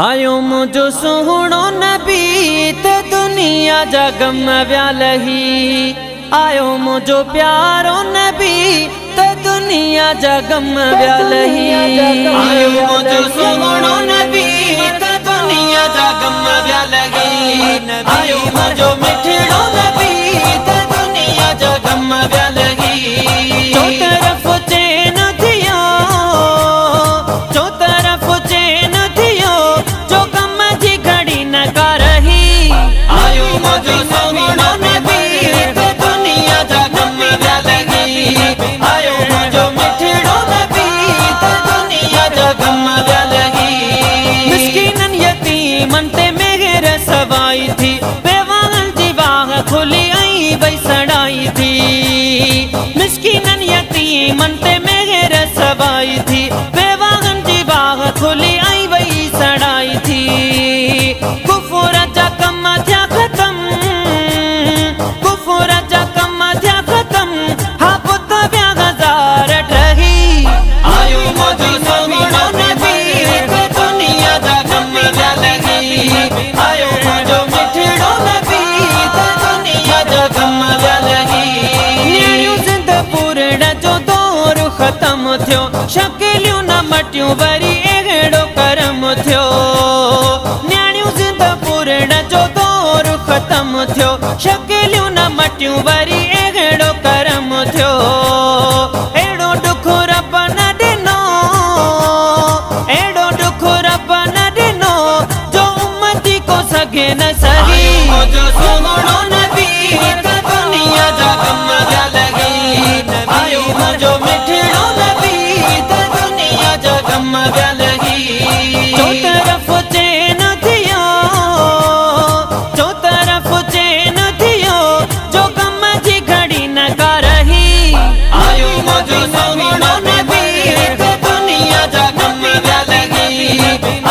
आयो मुझो सुहणो नबी ते दुनिया जा गम व्यालही। आयो मुझो प्यारो नबी ते दुनिया जा गम व्यालही। आयो मुझो सुहणो नबी ते दुनिया जा गम व्यालही। आयो मुझो मिठड़ो नबी ते दुनिया जा गम व्यालही। जो तरफ चैन थियो, जो तरफ चैन थियो, जो गम जी घड़ी न करही। आयो मुझो सुहणो नबी ते दुनिया जा गम व्यालही। आयो मुझो मिठड़ो नबी ते दुनिया जा गम व्यालही। मिस्कीनन यतीमन ते मेहर सवाई थी, बेवाहन जी वाह खुली आई वही सड़ाई थी। मिस्कीनन यतीमन ते मेहर सवाई थी, बेवाहन जी वाह खुली आई वही सड़ाई थी। कुफर जा कम थिया खत्म, कुफर जा कम थिया खत्म, हा पुत व्या हजार ठही। आयो मुझो सुहणो नबी ते दुनिया जा गम व्यालही। आयो मुझो मिठड़ो नबी ते दुनिया जा गम व्यालही। न्याणियूं ज़िंद पूरण जो दौर खत्म थियो, शकिलियूं न मटियूं वरी अहिड़ो करम थियो। न्याणियूं ज़िंद पूरण जो दौर खत्म थियो, शकिलियूं न मटियूं वरी अहिड़ो करम थियो। अहिड़ो दुख रब न ॾिनो, अहिड़ो दुख रब न ॾिनो, जो उम्मती को सघे न सही। मुझो सुहणो नबी ते दुनिया जा गम व्यालही। आयो मुझो मिठड़ो नबी ते दुनिया जा गम व्यालही। जो तरफ चैन थियो, जो तरफ चैन थियो, जो गम जी घड़ी न करही। आयो मुझो सुहणो नबी ते दुनिया जा गम व्यालही।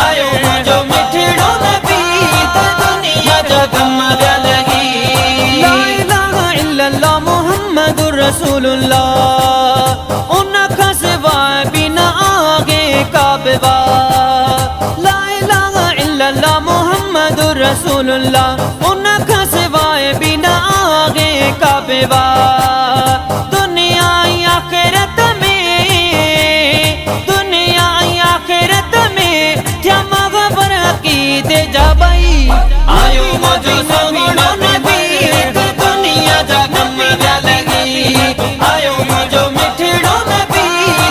आयो मुझो मिठड़ो नबी ते दुनिया जा गम व्यालही। ला इलाहा इल्लल्लाह मुहम्मदुर रसूलुल्लाह, उन खां सिवाय बिना आगे काबा। ला इलाहा इल्लल्लाह मुहम्मदुर रसूलुल्लाह, उन खां सिवाय बिना आगे काबा। दुनिया आखिरत में, दुनिया आखिरत में क्या मग़बर अक़ीदे जा बई। आयो मुझो सुहणो नबी ते दुनिया जा गम व्यालही। आयो मुझो मिठड़ो नबी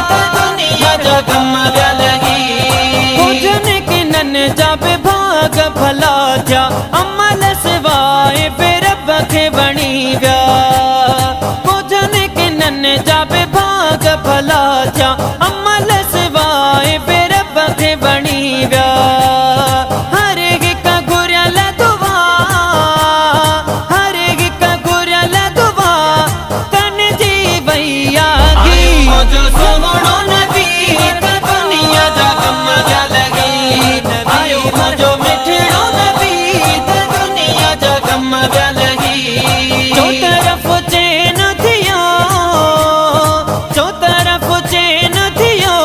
ते दुनिया जा गम व्यालही। भोजन के नन जा बे भाग भला थिया, अमल सिवाय बे रब खे वणी विया। भोजन के नन जा बे भाग भला थिया, अमल सिवाय बे रब खे वणी विया। हर हिक घुरियल दुआ, हर हिक घुरियल दुआ तन जी वई आगी। मुझो सुहणो नबी ते दुनिया जा गम व्यालही। आयो मुझो मिठड़ो नबी ते दुनिया जा गम व्यालही। जो तरफ चैन थियो, जो तरफ चैन थियो,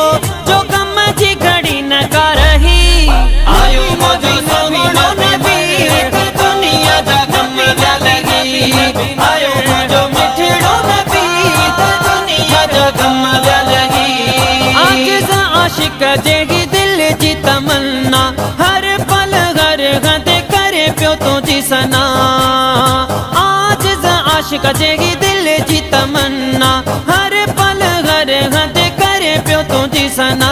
जो गम जी घड़ी न करही। आयो मुझो सुहणो नबी ते दुनिया जा गम व्यालही। आयो मुझो मिठड़ो नबी ते दुनिया जा गम व्यालही। आजिज़ आशिक जेही दिल जी तमन्ना, हर पल हर हंधि करे पियो तुंहिंजी सना। आजिज़ आशिक जेही दिल जी तमन्ना, हर पल हर हंधि करे पियो तुंहिंजी सना।